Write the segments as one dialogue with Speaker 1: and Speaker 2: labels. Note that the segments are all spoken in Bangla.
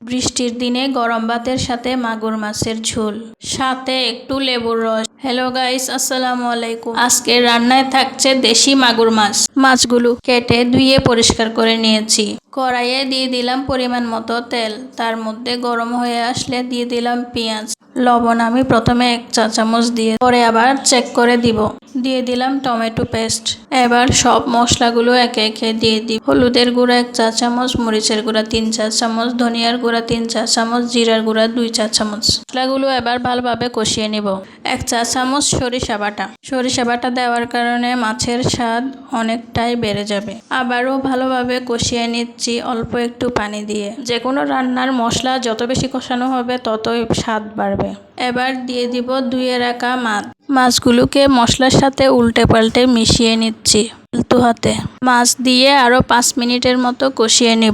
Speaker 1: বৃষ্টির দিনে গরম ভাতের সাথে মাগুর মাছের ঝোল, সাথে একটু লেবুর রস। হ্যালো গাইস, আসসালামু আলাইকুম। আজকে রান্নায় থাকছে দেশি মাগুর মাছ। মাছগুলো কেটে ধুয়ে পরিষ্কার করে নিয়েছি। কড়াইয়ে দিয়ে দিলাম পরিমাণ মতো তেল, তার মধ্যে গরম হয়ে আসলে দিয়ে দিলাম পেঁয়াজ, লবণ আমি প্রথমে 1 চা চামচ দিয়ে পরে আবার চেক করে দিব। দিয়ে দিলাম টমেটো পেস্ট। এবার সব মশলাগুলো একে একে দিয়ে দিব। হলুদের গুঁড়া 1 চা চামচ, মরিচের গুঁড়া 3 চা চামচ, ধনিয়ার গুঁড়া 3 চা চামচ, জিরার গুঁড়া 2 চা চামচ। মশলাগুলো এবার ভালোভাবে কষিয়ে নিব। 1 চা চামচ সরিষা বাটা। সরিষা বাটা দেওয়ার কারণে মাছের স্বাদ অনেকটাই বেড়ে যাবে। আবারও ভালোভাবে কষিয়ে নিচ্ছি অল্প একটু পানি দিয়ে। যে কোনো রান্নার মশলা যত বেশি কষানো হবে ততই স্বাদ বাড়বে। এবার দিয়ে দিব ধুয়ে রাখা মাছ। মাছগুলোকে মশলার সাথে উল্টে পাল্টে মিশিয়ে নিচ্ছি আলতো হাতে। মাছ দিয়ে আরও 5 মিনিটের মতো কষিয়ে নেব।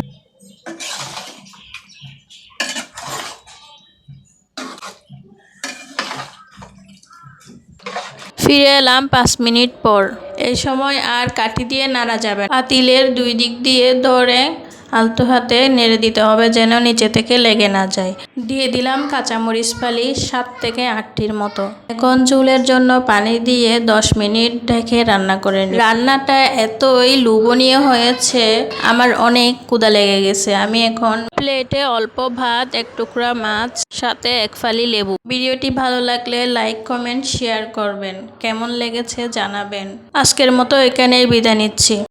Speaker 1: ফিরে এলাম 5 মিনিট পর। এই সময় আর কাঠি দিয়ে নাড়া যাবে না। পাতিলের 2 দিক দিয়ে ধরে আলতো হাতে নেড়ে দিতে হবে যেন নিচে থেকে লেগে না যায়। দিয়ে দিলাম কাঁচামরিচ ফালি 7 থেকে 8টির মতো। এখন চুলের জন্য পানি দিয়ে 10 মিনিট ঢেকে রান্না করে নিই। রান্নাটা এতই লোভনীয় হয়েছে, আমার অনেক ক্ষুধা লেগে গেছে। আমি এখন প্লেটে অল্প ভাত, 1 টুকরা মাছ, সাথে 1 ফালি লেবু। ভিডিওটি ভালো লাগলে লাইক, কমেন্ট, শেয়ার করবেন। কেমন লেগেছে জানাবেন। আজকের মতো এখানেই বিদায় নিচ্ছি।